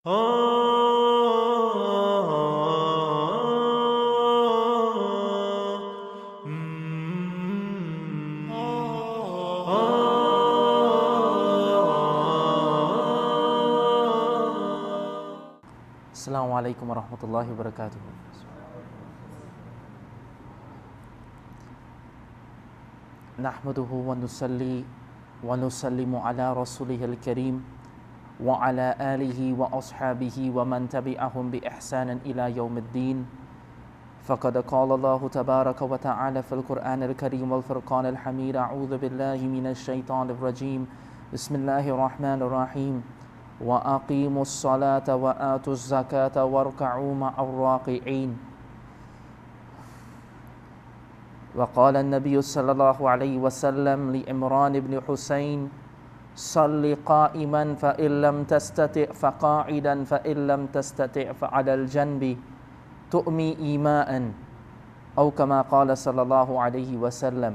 Assalamu alaikum wa rahmatullahi wa barakatuh. Nahmaduhu wa nusalli wa nusallimu ala rasulihil kareem wa ala alihi wa ashabihi wa man tabi'ahum bi ihsanin ila yawmiddin. Faqad qala Allahu tabaraka wa ta'ala fil Qur'anil kareem wal furqanil hamid. A'udhu billahi minash shaitanir rajim. Bismillahir rahmanir rahim. وَأَقِيمُوا الصَّلَاةَ وَآتُوا الزَّكَاةَ وَارْكَعُوا مَعَ الرَّاكِعِينَ. وقال النبي صلى الله عليه وسلم لعمران بن حسين: صل قائما فإن لم تستطع فقاعدا فإن لم تستطع فعلى الجنب تؤمي إيماء، أو كما قال صلى الله عليه وسلم.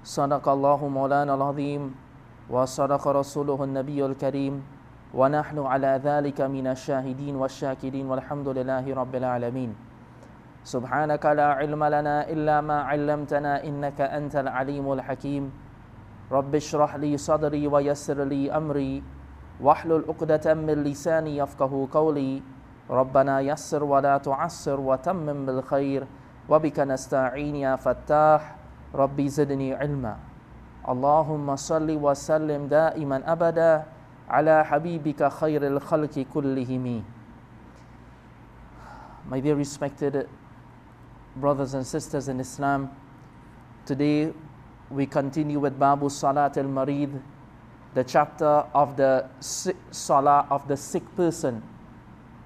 صدق الله مولانا العظيم وصدق رسوله النبي الكريم ونحن على ذلك من الشاهدين والشاكرين والحمد لله رب العالمين. سبحانك لا علم لنا إلا ما علمتنا إنك أنت العليم الحكيم. رب اشرح لي صدري ويسر لي أمري واحلل عقدة من لساني يفقهوا قولي. ربنا يسر ولا تعسر وتمم بالخير وبك نستعين يا فتاح. ربي زدني علما. اللهم صل وسلم دائما أبدا على حبيبك خير الخلق كلهم. My dear respected brothers and sisters in Islam, today we continue with Babu Salat al-Marid, the chapter of the Salah of the sick person.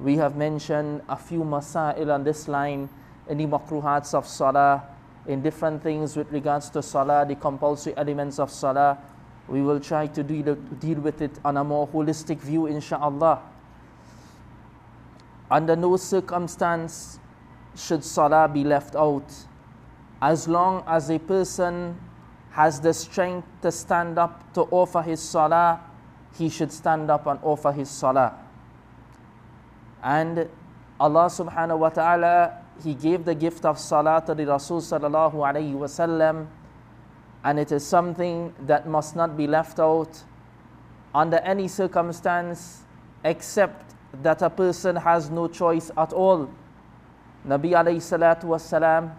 We have mentioned a few masail on this line in the makruhats of Salah, in different things with regards to Salah, the compulsory elements of Salah. We will try to deal with it on a more holistic view, inshaAllah. Under no circumstance should Salah be left out. As long as a person has the strength to stand up to offer his Salah, he should stand up and offer his Salah. And Allah subhanahu wa ta'ala, He gave the gift of Salah to the Rasul sallallahu alayhi wa sallam, and it is something that must not be left out under any circumstance except that a person has no choice at all. Nabi alayhi salatu wassalam,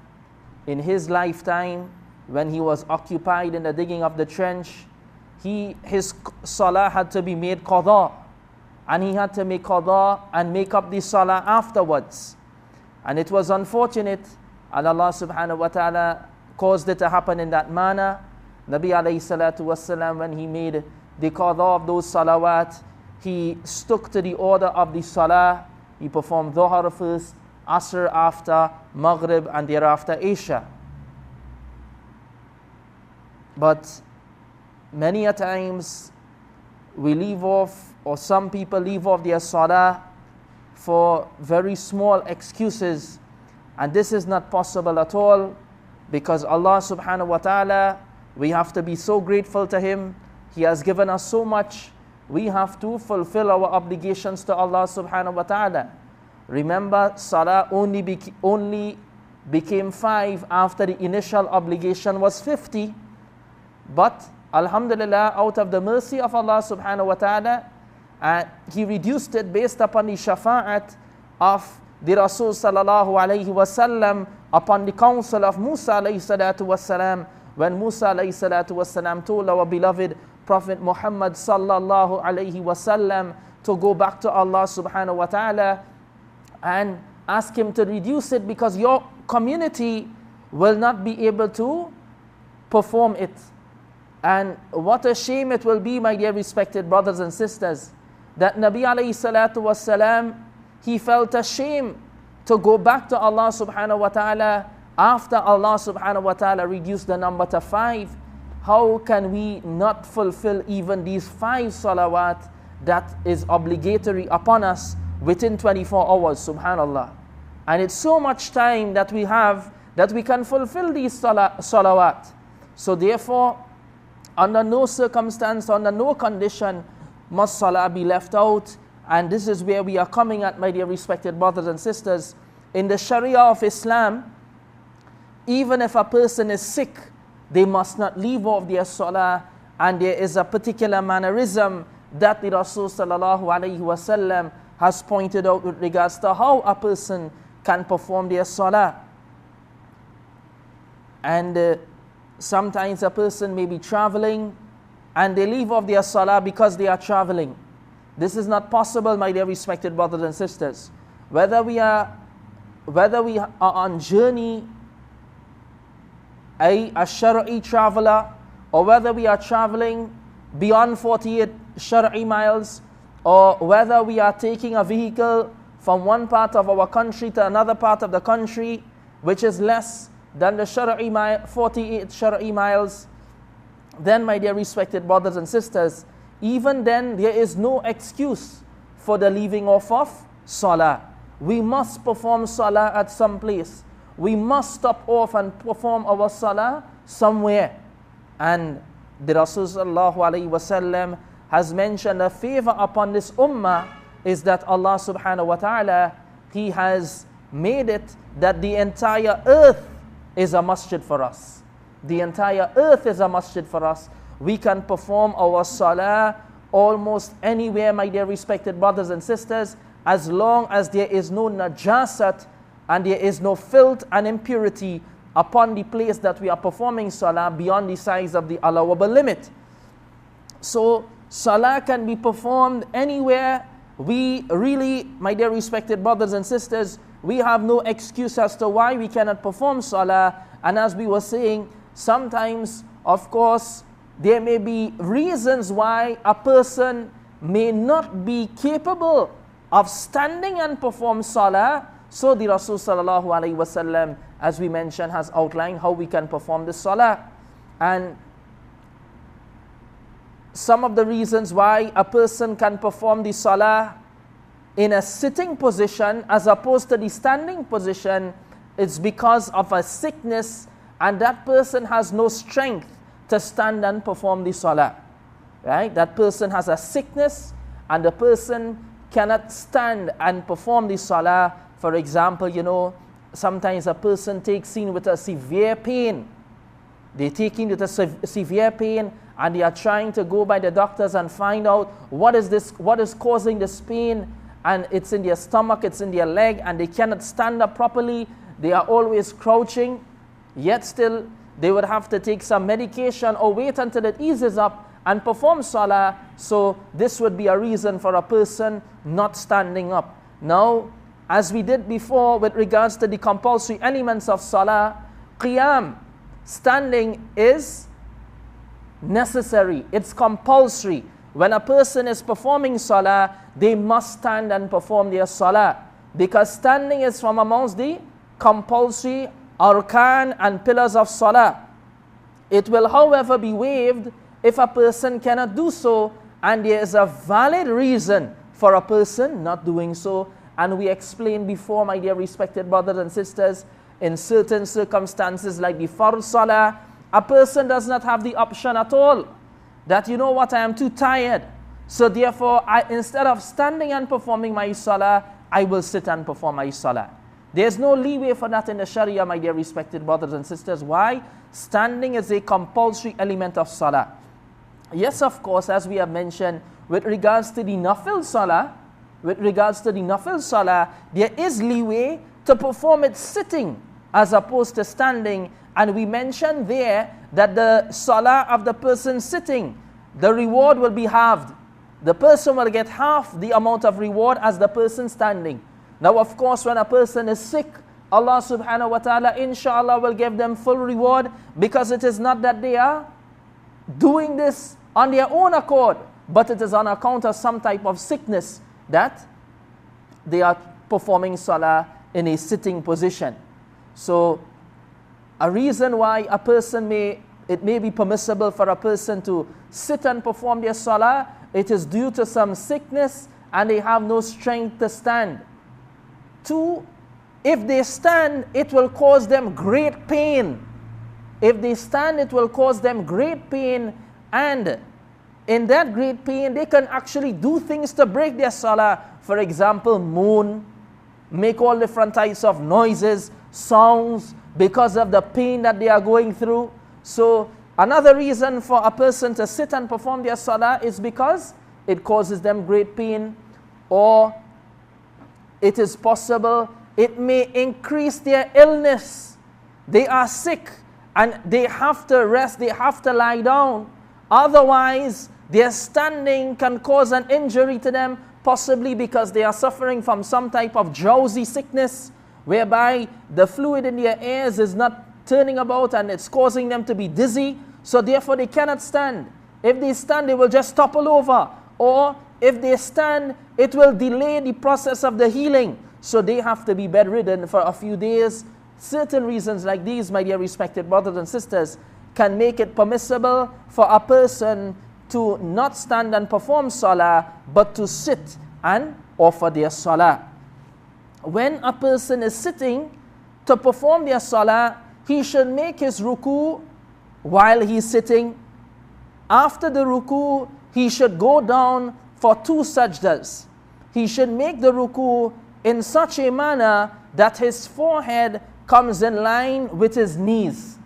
in his lifetime, when he was occupied in the digging of the trench, his Salah had to be made qada, and he had to make qada and make up the Salah afterwards. And it was unfortunate, and Allah subhanahu wa ta'ala caused it to happen in that manner. Nabi alayhi salatu wassalam, when he made the qada of those salawat, he stuck to the order of the salah. He performed Dhuhr first, Asr after, Maghrib, and thereafter Isha. But many a times we leave off, or some people leave off their salah for very small excuses, and this is not possible at all, because Allah subhanahu wa ta'ala, we have to be so grateful to Him. He has given us so much. We have to fulfill our obligations to Allah subhanahu wa ta'ala. Remember, Salah only became 5 after the initial obligation was 50. But alhamdulillah, out of the mercy of Allah subhanahu wa ta'ala, He reduced it based upon the shafa'at of the Rasul sallallahu alayhi wasallam upon the counsel of Musa alayhi salatu wasalam, when Musa alayhi salatu wasalam told our beloved Prophet Muhammad sallallahu alayhi wasallam to go back to Allah subhanahu wa ta'ala and ask Him to reduce it, because your community will not be able to perform it. And what a shame it will be, my dear respected brothers and sisters, that Nabi alayhi salatu wasalam, he felt ashamed to go back to Allah subhanahu wa ta'ala after Allah subhanahu wa ta'ala reduced the number to 5. How can we not fulfill even these 5 salawat that is obligatory upon us within 24 hours, subhanallah. And it's so much time that we have that we can fulfill these salawat. So therefore, under no circumstance, under no condition must salah be left out. and this is where we are coming at, my dear respected brothers and sisters. In the Sharia of Islam, even if a person is sick, they must not leave off their salah, and there is a particular mannerism that the Rasul sallallahu alaihi wasallam has pointed out with regards to how a person can perform their salah. And sometimes a person may be traveling and they leave off their salah because they are traveling. This is not possible, my dear respected brothers and sisters. Whether we are on journey, a Shar'i traveler, or whether we are traveling beyond 48 Shar'i miles, or whether we are taking a vehicle from one part of our country to another part of the country, which is less than the 48 Shar'i miles, then, my dear respected brothers and sisters, even then there is no excuse for the leaving off of salah. We must perform salah at some place. We must stop off and perform our salah somewhere. And the Rasul sallallahu alaihi wasallam has mentioned a favor upon this ummah is that Allah subhanahu wa ta'ala, He has made it that the entire earth is a masjid for us. The entire earth is a masjid for us. We can perform our salah almost anywhere, my dear respected brothers and sisters, as long as there is no najasat and there is no filth and impurity upon the place that we are performing salah beyond the size of the allowable limit. So salah can be performed anywhere. We really, my dear respected brothers and sisters, we have no excuse as to why we cannot perform salah. And as we were saying, sometimes, of course, there may be reasons why a person may not be capable of standing and perform salah. So the Rasul sallallahu alaihi wasallam, as we mentioned, has outlined how we can perform the salah. And some of the reasons why a person can perform the salah in a sitting position as opposed to the standing position, it's because of a sickness, and that person has no strength to stand and perform the salah. Right? That person has a sickness and the person cannot stand and perform the salah. For example, sometimes a person takes in with a severe pain. They take in with a severe pain, and they are trying to go by the doctors and find out what is causing this pain, and it's in their stomach, it's in their leg, and they cannot stand up properly. They are always crouching, yet still they would have to take some medication or wait until it eases up and perform salah. So this would be a reason for a person not standing up. Now, as we did before with regards to the compulsory elements of salah, qiyam, standing, is necessary. It's compulsory. When a person is performing salah, they must stand and perform their salah, because standing is from amongst the compulsory arkan and pillars of salah. It will, however, be waived if a person cannot do so, and there is a valid reason for a person not doing so. And we explained before, my dear respected brothers and sisters, in certain circumstances like the fard salah, a person does not have the option at all that, you know what, I am too tired, so therefore instead of standing and performing my salah, I will sit and perform my salah. There's no leeway for that in the Sharia, my dear respected brothers and sisters. Why? Standing is a compulsory element of salah. Yes, of course, as we have mentioned, with regards to the nafil salah, there is leeway to perform it sitting as opposed to standing. And we mentioned there that the salah of the person sitting, the reward will be halved. The person will get half the amount of reward as the person standing. Now, of course, when a person is sick, Allah subhanahu wa ta'ala, inshallah, will give them full reward, because it is not that they are doing this on their own accord, but it is on account of some type of sickness that they are performing salah in a sitting position. So a reason why a person it may be permissible for a person to sit and perform their salah, it is due to some sickness and they have no strength to stand. 2, if they stand, it will cause them great pain. If they stand, it will cause them great pain, and in that great pain, they can actually do things to break their salah. For example, moan, make all different types of noises, sounds, because of the pain that they are going through. So another reason for a person to sit and perform their salah is because it causes them great pain, or it is possible it may increase their illness. They are sick and they have to rest, they have to lie down. Otherwise, their standing can cause an injury to them, possibly because they are suffering from some type of drowsy sickness, whereby the fluid in their ears is not turning about and it's causing them to be dizzy. So therefore they cannot stand. If they stand, they will just topple over. Or if they stand, it will delay the process of the healing. So they have to be bedridden for a few days. Certain reasons like these, my dear respected brothers and sisters, can make it permissible for a person to not stand and perform salah, but to sit and offer their salah. When a person is sitting to perform their salah, he should make his ruku while he's sitting. After the ruku, he should go down for 2 sajdas. He should make the ruku in such a manner that his forehead comes in line with his knees.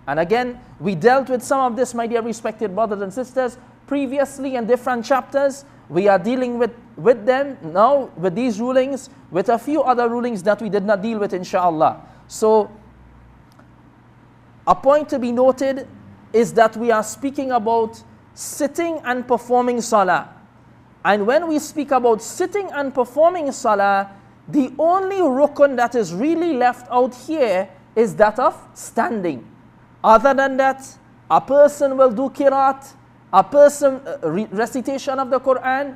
And again, we dealt with some of this, my dear respected brothers and sisters, previously in different chapters. We are dealing with them now, with these rulings, with a few other rulings that we did not deal with, inshallah. So, a point to be noted is that we are speaking about sitting and performing salah. And when we speak about sitting and performing salah, the only rukun that is really left out here is that of standing. Other than that, a person will do qiraat, a person recitation of the Quran,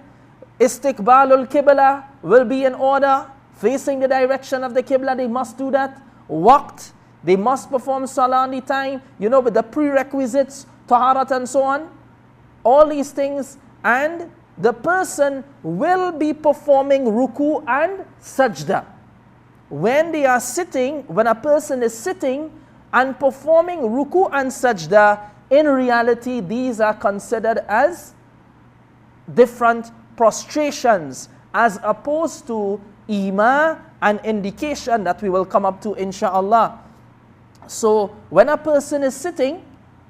istiqbalul qibla will be in order, facing the direction of the qibla, they must do that. Waqt, they must perform salah on the time, with the prerequisites, taharat and so on. All these things, and the person will be performing ruku and sajda. When they are sitting, when a person is sitting and performing ruku and sajda, in reality, these are considered as different prostrations, as opposed to ima, an indication that we will come up to, inshallah. So, when a person is sitting,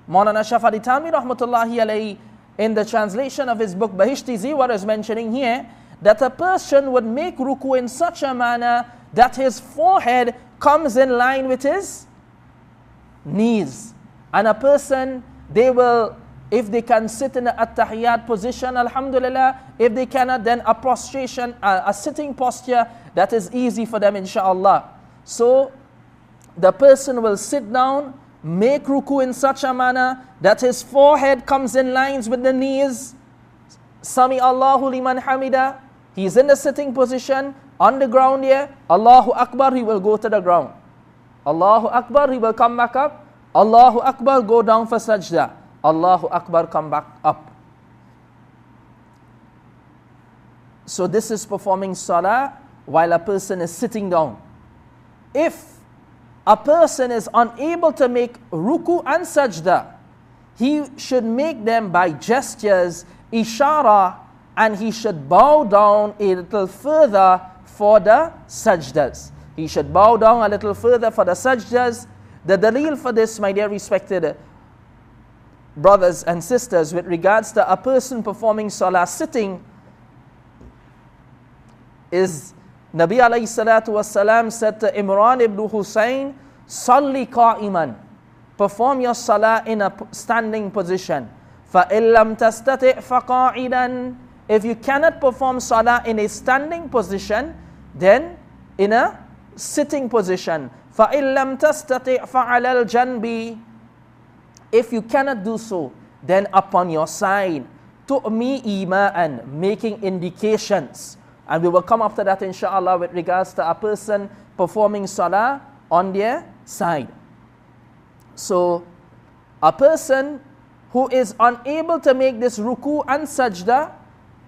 Maulana Shafari Tami rahmatullahi alayhi, in the translation of his book Bahishti Ziwar, is mentioning here that a person would make ruku in such a manner that his forehead comes in line with his knees. And a person, they will, if they can sit in an at-tahiyyat position, alhamdulillah. If they cannot, then a prostration, a sitting posture that is easy for them, inshallah. So the person will sit down, make ruku in such a manner that his forehead comes in lines with the knees. Sami Allahu liman hamida. He's in the sitting position, on the ground here. Allahu Akbar, he will go to the ground. Allahu Akbar, he will come back up. Allahu Akbar, go down for sajda. Allahu Akbar, come back up. So this is performing salah while a person is sitting down. If a person is unable to make ruku and sajda, he should make them by gestures, ishara, and he should bow down a little further for the sajdas. He should bow down a little further for the sajdas. The dalil for this, my dear respected brothers and sisters, with regards to a person performing salah sitting, is Nabi alayhi salatu wasalam said to Imran ibn Hussein, Salli qa'iman, perform your salah in a standing position. فَإِن لَمْ تَسْتَطِعْ فَقَاعِدًا, if you cannot perform salah in a standing position, then in a sitting position. فَإِن لَمْ تَسْتَطِعْ فَعَلَى الْجَنْبِ, if you cannot do so, then upon your side. تُؤْمِي إِيمَاءً, making indications. And we will come after that, inshallah, with regards to a person performing salah on their side. So, a person who is unable to make this ruku and sajda,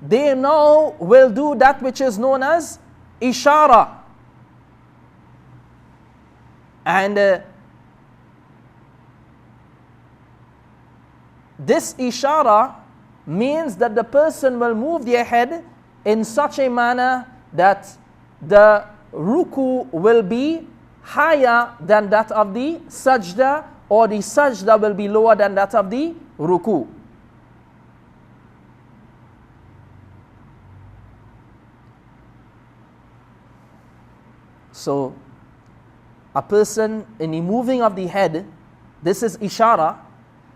they now will do that which is known as ishara. And this ishara means that the person will move their head in such a manner that the ruku will be higher than that of the sajda, or the sajda will be lower than that of the ruku. So, a person in the moving of the head, this is ishara.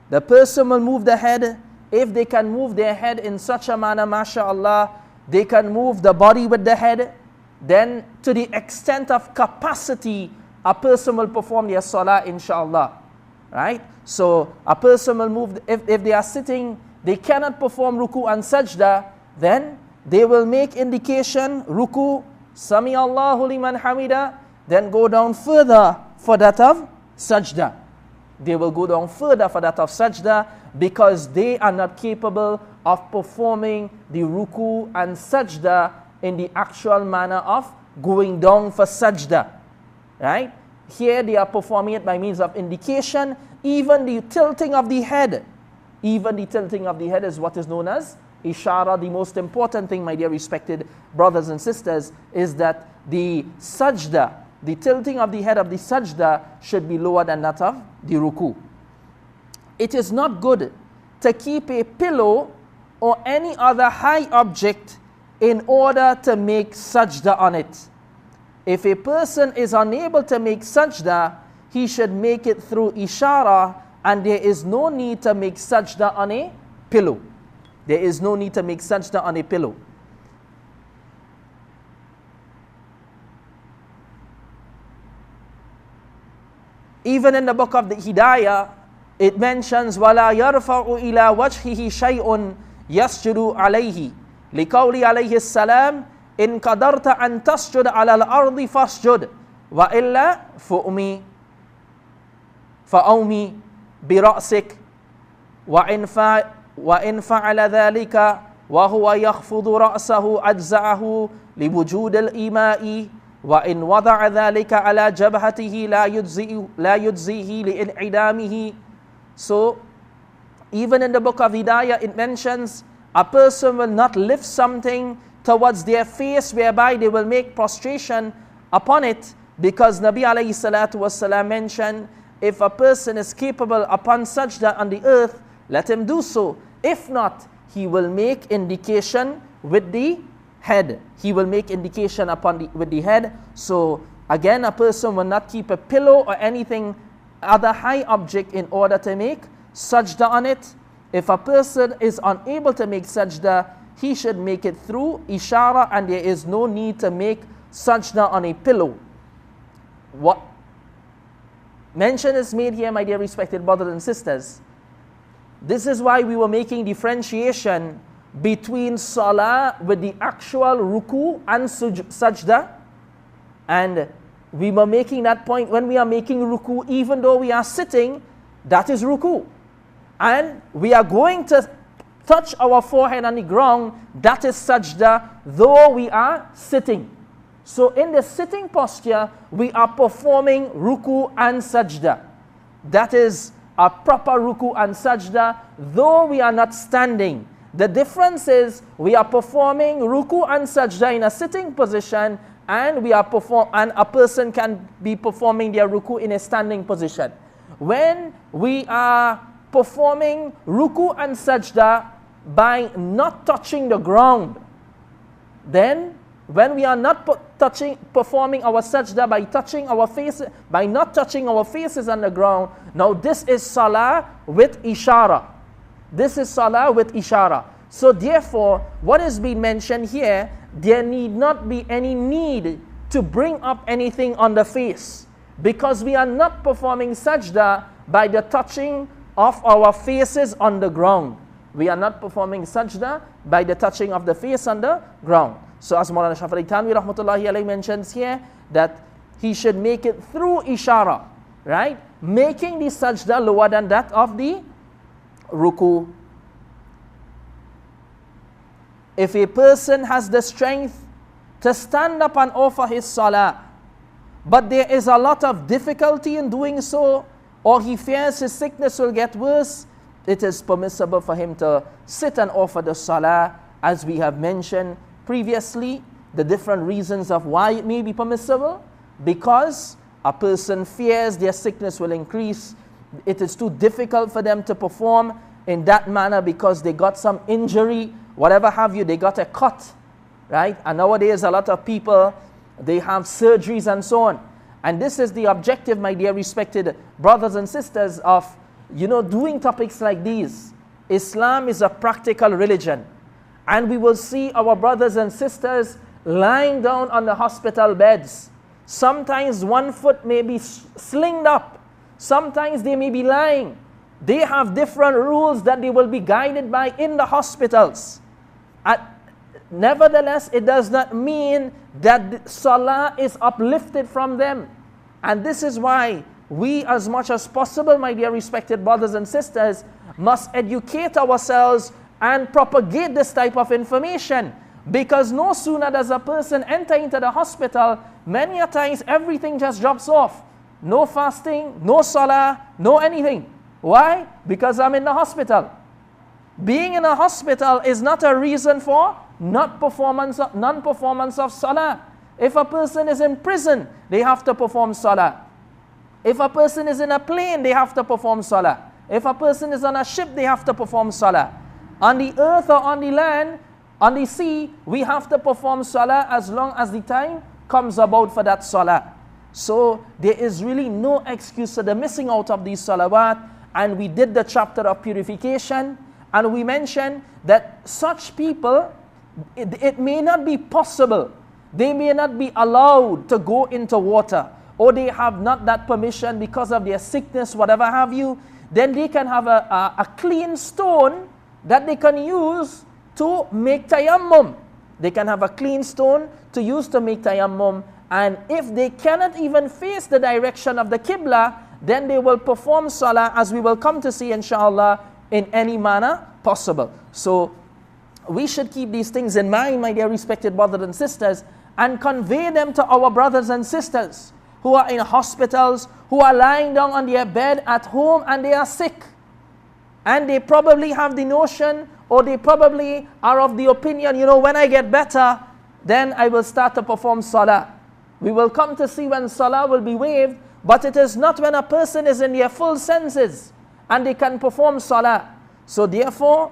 The person will move the head. If they can move their head in such a manner, mashallah, they can move the body with the head, then to the extent of capacity, a person will perform their salah, inshallah. Right? So, a person will move, if they are sitting, they cannot perform ruku and sajda, then they will make indication, ruku, Sami Allahu liman hamida, then go down further for that of sajda. They will go down further for that of sajda because they are not capable of performing the ruku and sajda in the actual manner of going down for sajda. Right? Here they are performing it by means of indication. Even the tilting of the head, even the tilting of the head is what is known as ishara. The most important thing, my dear respected brothers and sisters, is that the sajda, the tilting of the head of the sajda, should be lower than that of the ruku. It is not good to keep a pillow or any other high object in order to make sajda on it. If a person is unable to make sajda, he should make it through ishara, and there is no need to make sajda on a pillow. There is no need to make sajda on a pillow. Even in the book of the Hidayah, it mentions وَلَا يَرْفَعُ إِلَى وَجْهِهِ شَيْءٌ يَسْجُدُ عَلَيْهِ لِقَوْلِ عَلَيْهِ السَّلَامِ إِن قَدَرْتَ أَن تَسْجُدَ عَلَى الْأَرْضِ فَاسْجُدْ وَإِلَّا فَأَوْمِ بِرَأْسِكَ وَإِن فَعَلَ ذَلِكَ وَهُوَ يَخْفُضُ رَأْسَهُ أَجْزَعَهُ لِوُجُودِ الْإِمَاءِ وَإِنْ وَضَعَ ذَلِكَ عَلَى جَبْهَتِهِ لَا يُجْزِهِ لِإِنْعِدَامِهِ. So, even in the book of Hidayah, it mentions a person will not lift something towards their face whereby they will make prostration upon it, because Nabi alayhi salatu wasalam mentioned, if a person is capable upon sajda on the earth, let him do so. If not, he will make indication with the head. He will make indication with the head. So again, a person will not keep a pillow or anything, other high object, in order to make sajda on it. If a person is unable to make sajda, he should make it through ishara, and there is no need to make sajda on a pillow. What mention is made here, my dear respected brothers and sisters. This is why we were making differentiation between salah with the actual ruku and sajda. And we were making that point when we are making ruku, even though we are sitting, that is ruku. And we are going to touch our forehead on the ground, that is sajda, though we are sitting. So in the sitting posture, we are performing ruku and sajda. That is a proper ruku and sajda, though we are not standing. The difference is we are performing ruku and sajda in a sitting position, and a person can be performing their ruku in a standing position. When we are performing ruku and sajda by not touching the ground, then when we are not performing our sajda by touching our face, by not touching our faces on the ground, now this is salah with ishara. This is salah with ishara. So therefore, what is being mentioned here, there need not be any need to bring up anything on the face, because we are not performing sajda by the touching of our faces on the ground. We are not performing sajda by the touching of the face on the ground. So as Maulana Shafi'i Tanwi rahmatullahi alayhi mentions here, that he should make it through ishara, right? Making the sajda lower than that of the ruku. If a person has the strength to stand up and offer his salah, but there is a lot of difficulty in doing so, or he fears his sickness will get worse, it is permissible for him to sit and offer the salah, as we have mentioned previously, the different reasons of why it may be permissible. Because a person fears their sickness will increase. It is too difficult for them to perform in that manner because they got some injury, whatever have you, they got a cut, right? And nowadays a lot of people, they have surgeries and so on. And this is the objective, my dear respected brothers and sisters, of doing topics like these. Islam is a practical religion. And we will see our brothers and sisters lying down on the hospital beds. Sometimes one foot may be slinged up. Sometimes they may be lying. They have different rules that they will be guided by in the hospitals. Nevertheless, it does not mean that salah is uplifted from them. And this is why we, as much as possible, my dear respected brothers and sisters, must educate ourselves and propagate this type of information. Because no sooner does a person enter into the hospital, many a times everything just drops off. No fasting, no salah, no anything. Why? Because I'm in the hospital. Being in a hospital is not a reason for non-performance of salah. If a person is in prison, they have to perform salah. If a person is in a plane, they have to perform salah. If a person is on a ship, they have to perform salah. On the earth or on the land, on the sea, we have to perform salah as long as the time comes about for that salah. So there is really no excuse for the missing out of these salawat. And we did the chapter of purification, and we mentioned that such people, it may not be possible. They may not be allowed to go into water, or they have not that permission because of their sickness, whatever have you. Then they can have a clean stone that they can use to make tayammum. They can have a clean stone to use to make tayammum. And if they cannot even face the direction of the Qibla, then they will perform salah, as we will come to see inshallah, in any manner possible. So we should keep these things in mind, my dear respected brothers and sisters, and convey them to our brothers and sisters who are in hospitals, who are lying down on their bed at home and they are sick. And they probably have the notion, or they probably are of the opinion, when I get better, then I will start to perform salah. We will come to see when salah will be waived, but it is not when a person is in their full senses and they can perform salah. So therefore,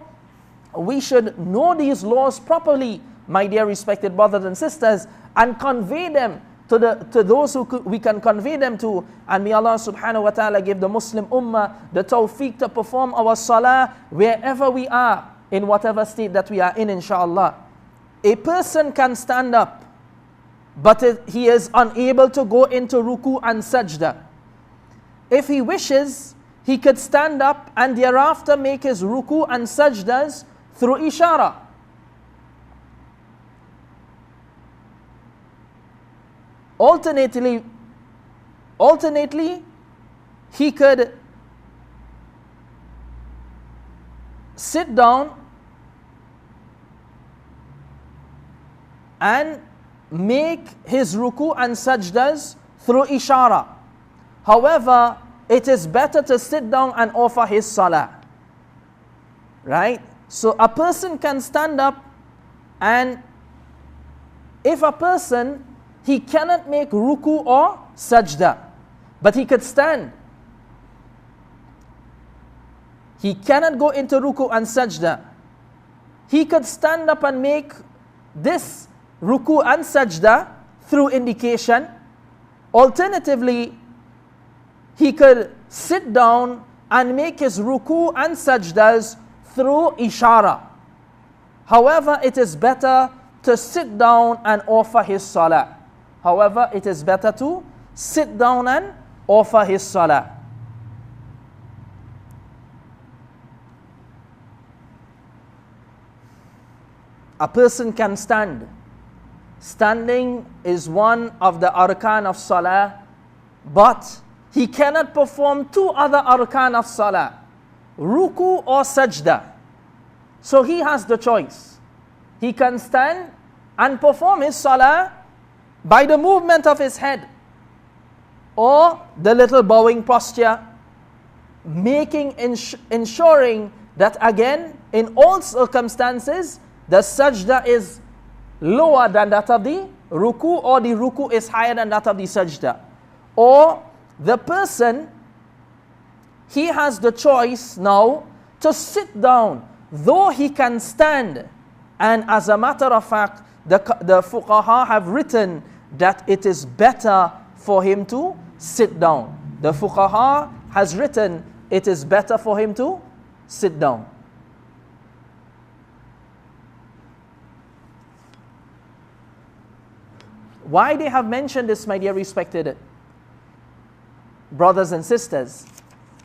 we should know these laws properly, my dear respected brothers and sisters, and convey them to those who we can convey them to. And may Allah subhanahu wa ta'ala give the Muslim ummah the tawfiq to perform our salah wherever we are, in whatever state that we are in, inshallah. A person can stand up, but he is unable to go into ruku and sajda. If he wishes, he could stand up and thereafter make his ruku and sajdas through ishara. Alternately, he could sit down and make his ruku and sajdas through ishara. However, it is better to sit down and offer his salah. Right? So a person can stand up, and if a person, he cannot make ruku or sajda, but he could stand. He cannot go into ruku and sajda. He could stand up and make this ruku and sajda through indication. Alternatively, he could sit down and make his ruku and sajdas through ishara. However, it is better to sit down and offer his salah. However, it is better to sit down and offer his salah. A person can stand. Standing is one of the arkan of salah, but he cannot perform two other arkan of salah, ruku or sajda. So he has the choice. He can stand and perform his salah by the movement of his head, or the little bowing posture, ensuring that again, in all circumstances, the sajda is lower than that of the ruku, or the ruku is higher than that of the sajda. Or the person, he has the choice now to sit down, though he can stand. And as a matter of fact, the fuqaha have written that it is better for him to sit down. The fuqaha has written it is better for him to sit down. Why they have mentioned this, my dear respected brothers and sisters?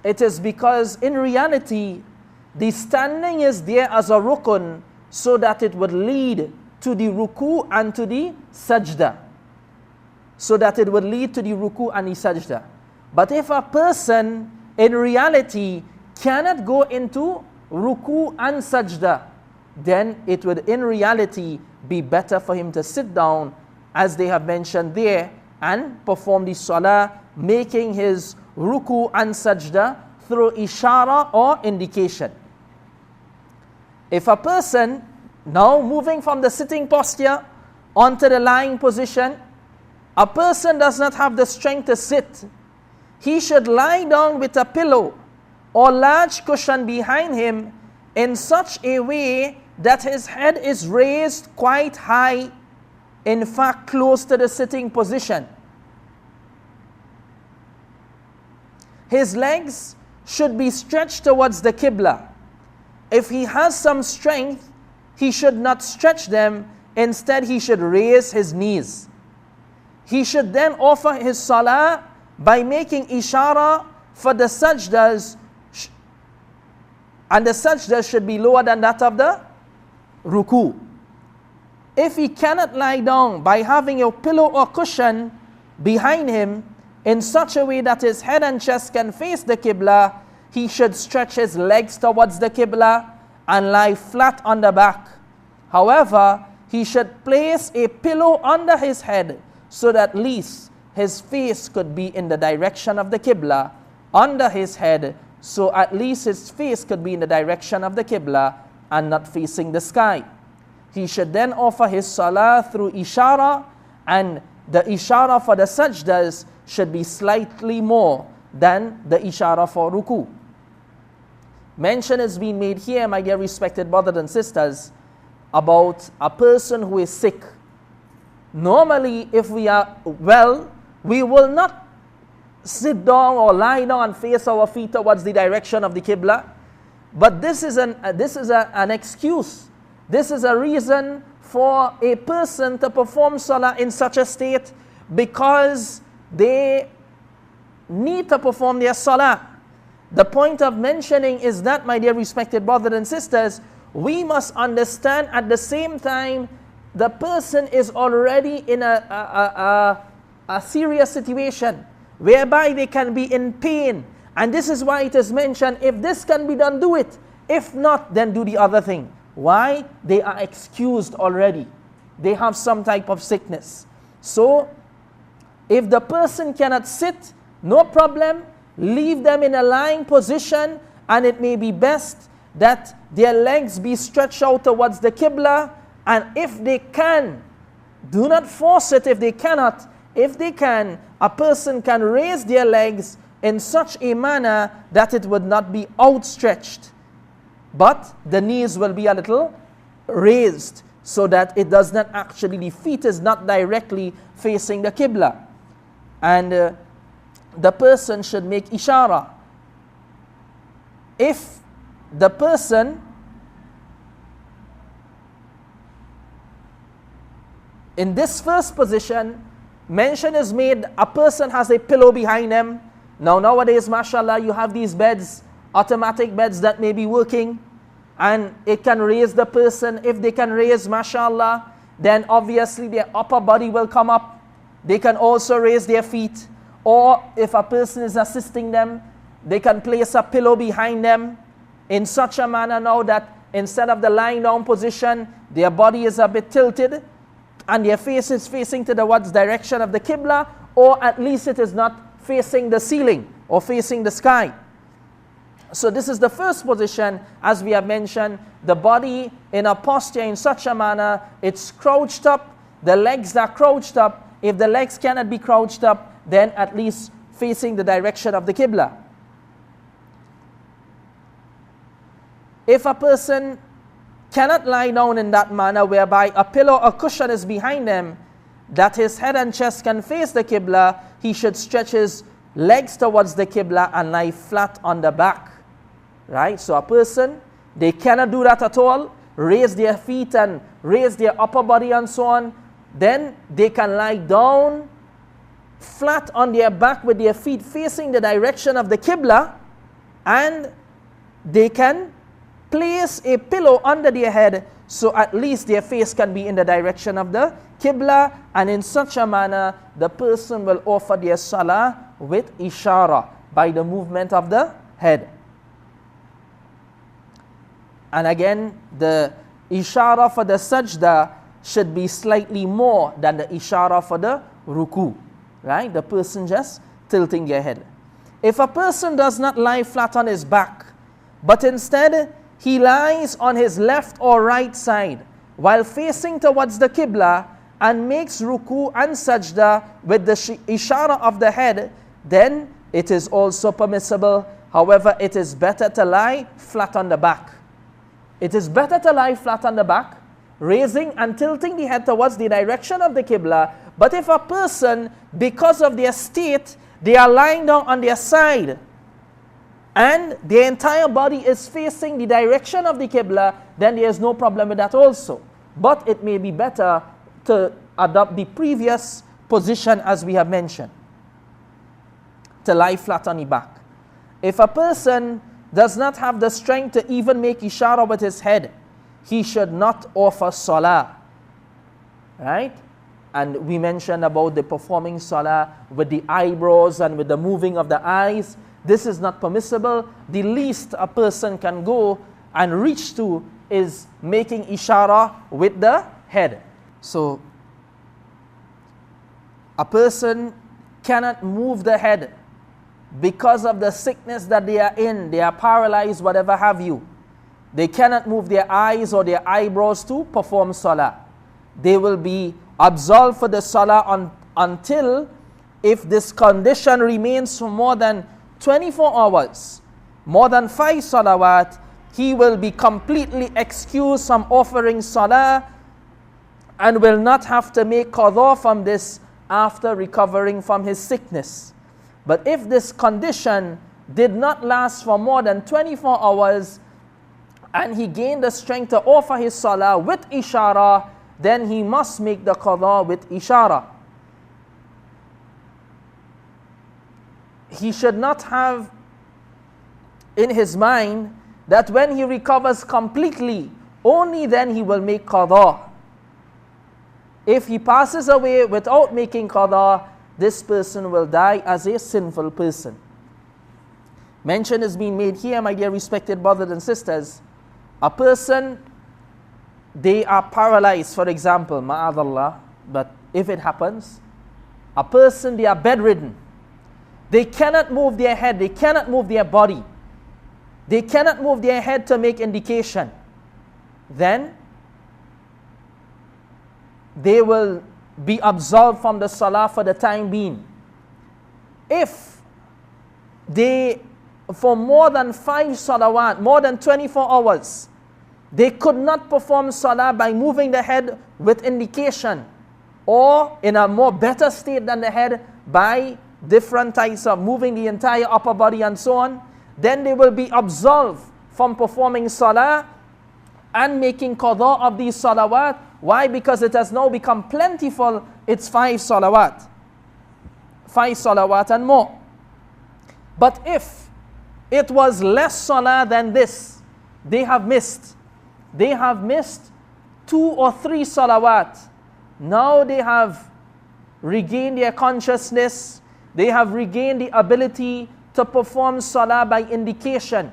It is because in reality, the standing is there as a rukun so that it would lead to the ruku and to the sajda. So that it would lead to the ruku and the sajda. But if a person in reality cannot go into ruku and sajda, then it would in reality be better for him to sit down, as they have mentioned there, and perform the salah, making his ruku and sajda through ishara or indication. If a person, now moving from the sitting posture onto the lying position, a person does not have the strength to sit, he should lie down with a pillow or large cushion behind him in such a way that his head is raised quite high, in fact close to the sitting position. His legs should be stretched towards the Qibla. If he has some strength, he should not stretch them. Instead, he should raise his knees. He should then offer his salah by making ishara for the sajdas, and the sajdas should be lower than that of the ruku. If he cannot lie down by having a pillow or cushion behind him in such a way that his head and chest can face the Qibla, he should stretch his legs towards the Qibla and lie flat on the back. However, he should place a pillow under his head so that at least his face could be in the direction of the Qibla, under his head, so at least his face could be in the direction of the Qibla and not facing the sky. He should then offer his salah through ishara, and the ishara for the sajdas should be slightly more than the ishara for ruku. Mention is being made here, my dear respected brothers and sisters, about a person who is sick. Normally, if we are well, we will not sit down or lie down and face our feet towards the direction of the Qibla. But this is an excuse. This is a reason for a person to perform salah in such a state, because they need to perform their salah. The point of mentioning is that, my dear respected brothers and sisters, we must understand at the same time the person is already in a serious situation whereby they can be in pain. And this is why it is mentioned, if this can be done, do it. If not, then do the other thing. Why? They are excused already. They have some type of sickness. So, if the person cannot sit, no problem. Leave them in a lying position, and it may be best that their legs be stretched out towards the Qibla. And if they can, do not force it if they cannot. If they can, a person can raise their legs in such a manner that it would not be outstretched, but the knees will be a little raised, so that it does not actually, the feet is not directly facing the Qibla. And the person should make ishara. If the person in this first position, mention is made, a person has a pillow behind them. Now nowadays, mashallah, you have these beds, automatic beds that may be working, and it can raise the person. If they can raise, mashallah, then obviously their upper body will come up. They can also raise their feet. Or if a person is assisting them, they can place a pillow behind them in such a manner now that instead of the lying down position, their body is a bit tilted and their face is facing to the direction of the Qibla, or at least it is not facing the ceiling or facing the sky. So this is the first position, as we have mentioned, the body in a posture in such a manner, it's crouched up, the legs are crouched up. If the legs cannot be crouched up, then at least facing the direction of the Qibla. If a person cannot lie down in that manner, whereby a pillow or cushion is behind him, that his head and chest can face the Qibla, he should stretch his legs towards the Qibla and lie flat on the back. Right? So a person, they cannot do that at all, raise their feet and raise their upper body and so on, then they can lie down flat on their back with their feet facing the direction of the Qibla, and they can place a pillow under their head so at least their face can be in the direction of the Qibla, and in such a manner the person will offer their salah with ishara, by the movement of the head. And again, the ishara for the sajda should be slightly more than the ishara for the ruku. Right? The person just tilting their head. If a person does not lie flat on his back, but instead he lies on his left or right side while facing towards the Qibla and makes ruku and sajda with the ishara of the head, then it is also permissible. However, it is better to lie flat on the back. It is better to lie flat on the back, raising and tilting the head towards the direction of the Qibla. But if a person, because of their state, they are lying down on their side and their entire body is facing the direction of the Qibla, then there is no problem with that also. But it may be better to adopt the previous position as we have mentioned, to lie flat on the back. If a person does not have the strength to even make ishara with his head, he should not offer salah. Right? And we mentioned about the performing salah with the eyebrows and with the moving of the eyes. This is not permissible. The least a person can go and reach to is making ishara with the head. So, a person cannot move the head because of the sickness that they are in. They are paralyzed, whatever have you. They cannot move their eyes or their eyebrows to perform salah. They will be absolved for the salah until, if this condition remains for more than 24 hours, more than 5 salawat, he will be completely excused from offering salah and will not have to make qadha from this after recovering from his sickness. But if this condition did not last for more than 24 hours and he gained the strength to offer his salah with ishara, then he must make the qadha with ishara. He should not have in his mind that when he recovers completely, only then he will make qadha. If he passes away without making qadha, this person will die as a sinful person. Mention is being made here, my dear respected brothers and sisters. A person, they are paralyzed, for example, ma'adallah, but if it happens, a person, they are bedridden. They cannot move their head, they cannot move their body. They cannot move their head to make indication. Then, they will be absolved from the salah for the time being. If they, for more than 5 salawat, more than 24 hours, they could not perform salah by moving the head with indication, or in a more better state than the head by different types of moving the entire upper body and so on, then they will be absolved from performing salah and making qadha of these salawat. Why? Because it has now become plentiful. It's 5 salawat. 5 salawat and more. But if it was less salah than this, they have missed 2 or 3 salawat. Now they have regained their consciousness. They have regained the ability to perform salah by indication.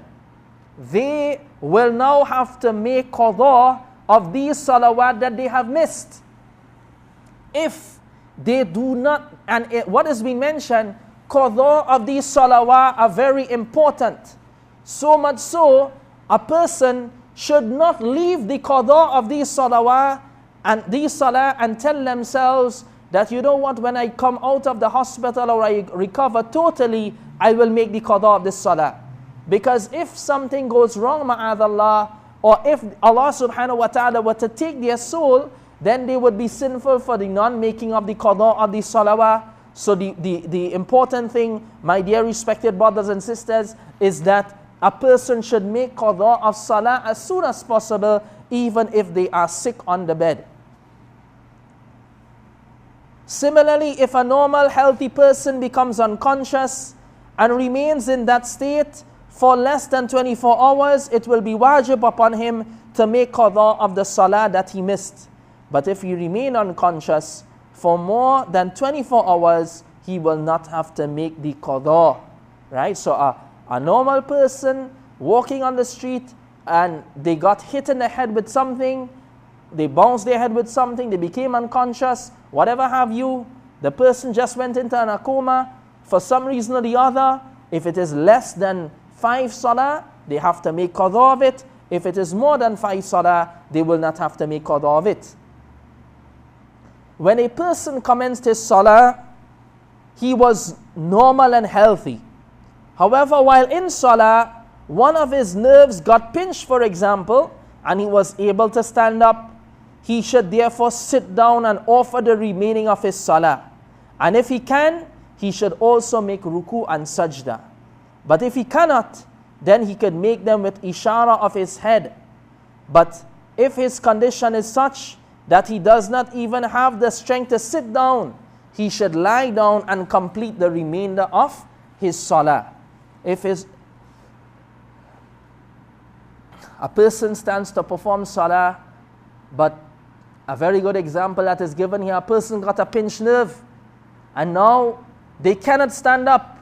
They will now have to make qadha of these salawat that they have missed. If they do not, and what has been mentioned, qadha of these salawat are very important. So much so, a person should not leave the qada of these salawah and these salah and tell themselves that, you know what, when I come out of the hospital or I recover totally, I will make the qada of this salah. Because if something goes wrong, ma'adallah, or if Allah subhanahu wa ta'ala were to take their soul, then they would be sinful for the non-making of the qada of the salawah. So the important thing, my dear respected brothers and sisters, is that a person should make qada of salah as soon as possible, even if they are sick on the bed. Similarly, if a normal, healthy person becomes unconscious and remains in that state for less than 24 hours, it will be wajib upon him to make qada of the salah that he missed. But if he remain unconscious for more than 24 hours, he will not have to make the qada. Right? So a normal person walking on the street and they got hit in the head with something, they bounced their head with something, they became unconscious, whatever have you, the person just went into a coma for some reason or the other. If it is less than 5 salah, they have to make qada of it. If it is more than 5 salah, they will not have to make qada of it. When a person commenced his salah, he was normal and healthy. However, while in salah, one of his nerves got pinched, for example, and he was able to stand up, he should therefore sit down and offer the remaining of his salah. And if he can, he should also make ruku and sajda. But if he cannot, then he could make them with ishara of his head. But if his condition is such that he does not even have the strength to sit down, he should lie down and complete the remainder of his salah. If a person stands to perform salah, but a very good example that is given here, a person got a pinched nerve and now they cannot stand up,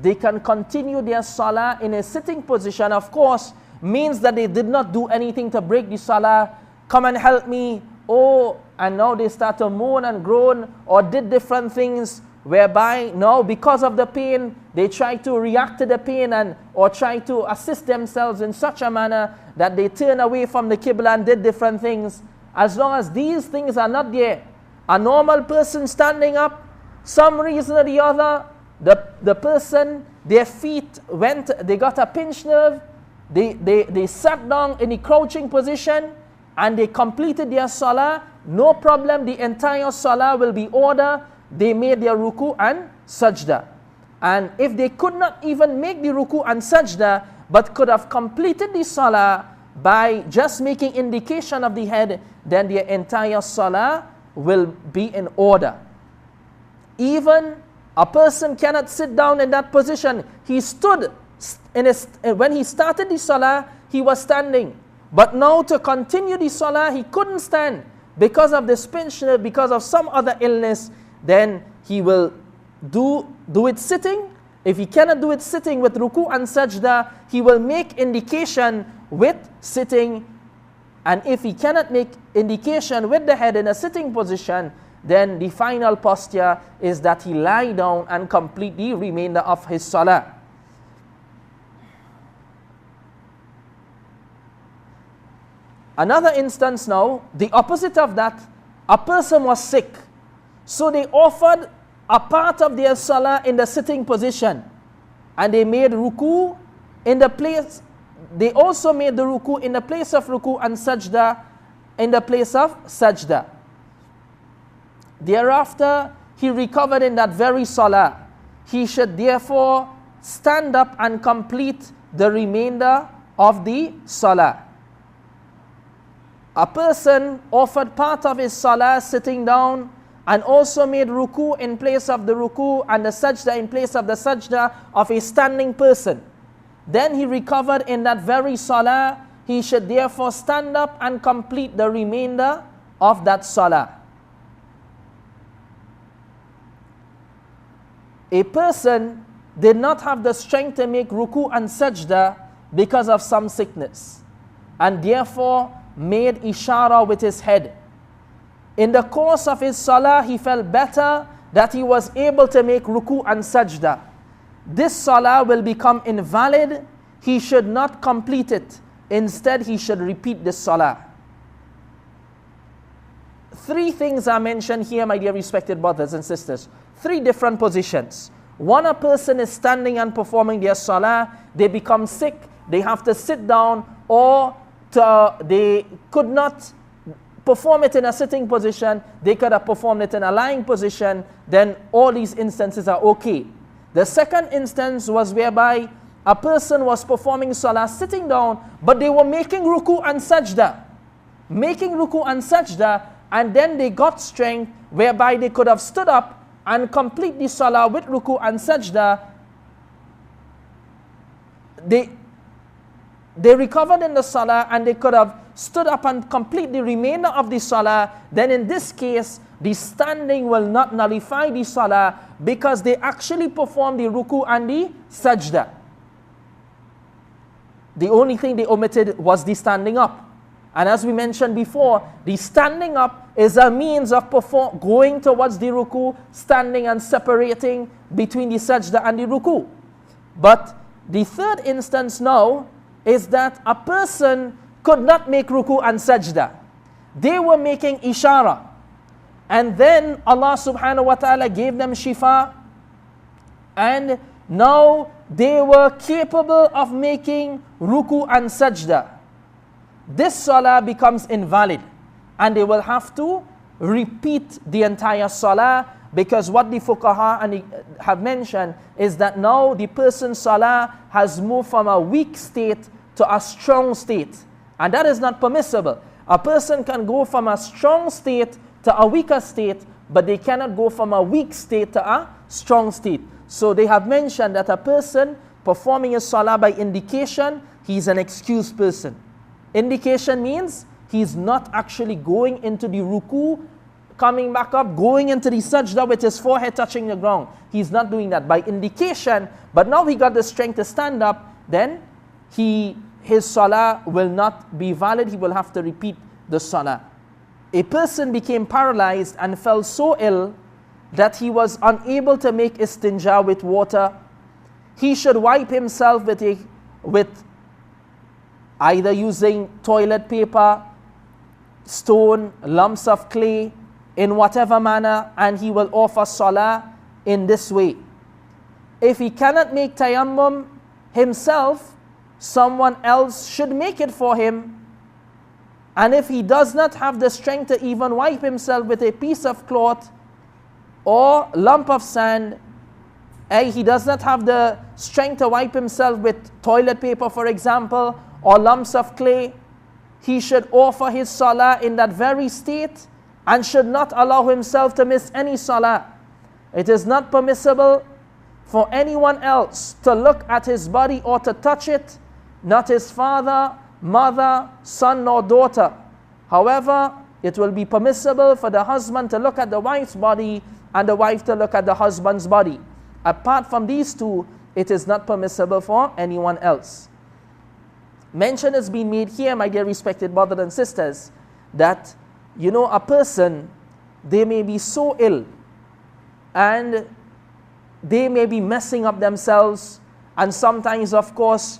they can continue their salah in a sitting position. Of course, means that they did not do anything to break the salah. Come and help me. Oh, and now they start to moan and groan or did different things, whereby now because of the pain, they try to react to the pain and or try to assist themselves in such a manner that they turn away from the Qibla and did different things. As long as these things are not there, a normal person standing up, some reason or the other, the person, their feet went, they got a pinched nerve, they sat down in a crouching position and they completed their salah, no problem, the entire salah will be order. They made their ruku and sajda. And if they could not even make the ruku and sajda, but could have completed the salah by just making indication of the head, then their entire salah will be in order. Even a person cannot sit down in that position. He stood, when he started the salah, he was standing. But now to continue the salah, he couldn't stand because of this pinch, because of some other illness. Then he will do it sitting. If he cannot do it sitting with ruku and sajda, he will make indication with sitting. And if he cannot make indication with the head in a sitting position, then the final posture is that he lie down and complete the remainder of his salah. Another instance now, the opposite of that, a person was sick. So they offered a part of their salah in the sitting position. And they made ruku in the place, they also made the ruku in the place of ruku and sajda in the place of sajda. Thereafter, he recovered in that very salah. He should therefore stand up and complete the remainder of the salah. A person offered part of his salah sitting down and also made ruku in place of the ruku and the sajda in place of the sajda of a standing person. Then he recovered in that very salah. He should therefore stand up and complete the remainder of that salah. A person did not have the strength to make ruku and sajda because of some sickness, and therefore made ishara with his head. In the course of his salah, he felt better that he was able to make ruku and sajda. This salah will become invalid. he should not complete it. Instead, he should repeat the salah. Three things are mentioned here, my dear respected brothers and sisters. Three different positions. One, a person is standing and performing their salah, they become sick, they have to sit down, or they could not perform it in a sitting position, they could have performed it in a lying position, then all these instances are okay. The second instance was whereby a person was performing salah sitting down, but they were making ruku and sajda. Making ruku and sajda, and then they got strength whereby they could have stood up and complete the salah with ruku and sajda. They recovered in the salah and they could have stood up and complete the remainder of the salah. Then in this case, the standing will not nullify the salah because they actually performed the ruku and the sajda. The only thing they omitted was the standing up. And as we mentioned before, the standing up is a means of going towards the ruku, standing and separating between the sajda and the ruku. But the third instance now is that a person could not make ruku and sajda. They were making ishara. And then Allah subhanahu wa ta'ala gave them shifa. And now they were capable of making ruku and sajda. This salah becomes invalid. And they will have to repeat the entire salah, because what the fuqaha have mentioned is that now the person's salah has moved from a weak state to a strong state. And that is not permissible. A person can go from a strong state to a weaker state, but they cannot go from a weak state to a strong state. So they have mentioned that a person performing a salah by indication, he's an excused person. Indication means he's not actually going into the ruku, coming back up, going into the sajda with his forehead touching the ground. He's not doing that by indication, but now he got the strength to stand up, then his salah will not be valid. He will have to repeat the salah. A person became paralyzed and fell so ill that he was unable to make istinja with water. He should wipe himself with either using toilet paper, stone, lumps of clay, in whatever manner, and he will offer salah in this way. If he cannot make tayammum himself, someone else should make it for him. And if he does not have the strength to even wipe himself with a piece of cloth or lump of sand, he does not have the strength to wipe himself with toilet paper, for example, or lumps of clay, he should offer his salah in that very state and should not allow himself to miss any salah. It is not permissible for anyone else to look at his body or to touch it, not his father, mother, son nor daughter. However, it will be permissible for the husband to look at the wife's body and the wife to look at the husband's body. Apart from these two, it is not permissible for anyone else. Mention has been made here, my dear respected brothers and sisters, that a person, they may be so ill and they may be messing up themselves, and sometimes, of course,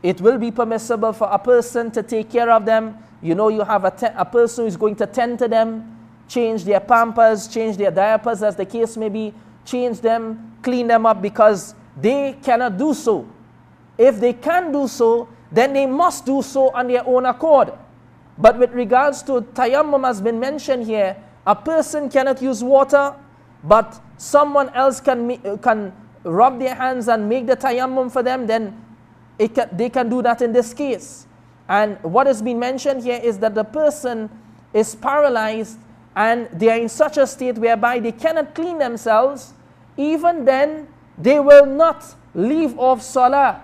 it will be permissible for a person to take care of them. You have a person who is going to tend to them, change their pampers, change their diapers, as the case may be, change them, clean them up, because they cannot do so. If they can do so, then they must do so on their own accord. But with regards to tayammum, has been mentioned here, a person cannot use water, but someone else can rub their hands and make the tayammum for them, then they can do that in this case. And what has been mentioned here is that the person is paralyzed and they are in such a state whereby they cannot clean themselves. Even then, they will not leave off salah.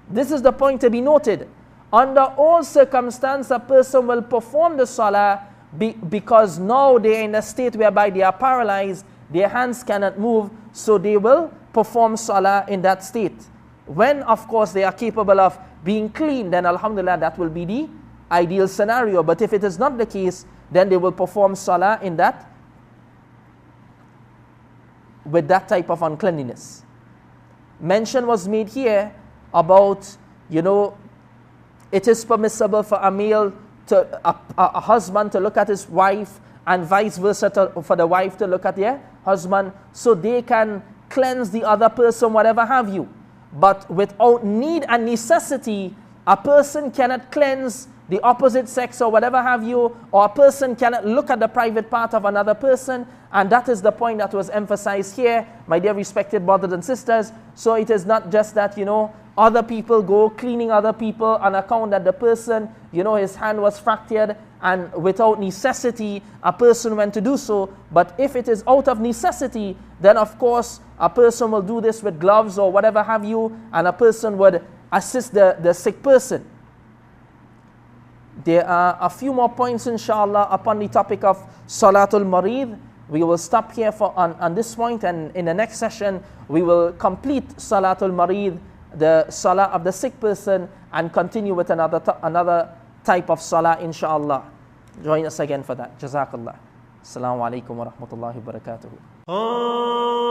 This is the point to be noted. Under all circumstances, a person will perform the salah because now they are in a state whereby they are paralyzed, their hands cannot move, so they will perform salah in that state. When, of course, they are capable of being clean, then alhamdulillah, that will be the ideal scenario. But if it is not the case, then they will perform salah in that, with that type of uncleanliness. Mention was made here about You know, it is permissible for a male to a husband to look at his wife, and vice versa for the wife to look at their husband, so they can cleanse the other person, whatever have you. But without need and necessity, a person cannot cleanse the opposite sex or whatever have you, or a person cannot look at the private part of another person. And that is the point that was emphasized here, my dear respected brothers and sisters. So it is not just that, you know, other people go cleaning other people on account that the person, you know, his hand was fractured, and without necessity a person went to do so. But if it is out of necessity, then of course a person will do this with gloves or whatever have you, and a person would assist the sick person. There are a few more points inshallah upon the topic of Salatul Marid. We will stop here on this point, and in the next session we will complete Salatul Marid, the Salah of the sick person, and continue with another type of Salah inshallah. Join us again for that. Jazakallah. Assalamu alaikum wa rahmatullahi wa barakatuhu.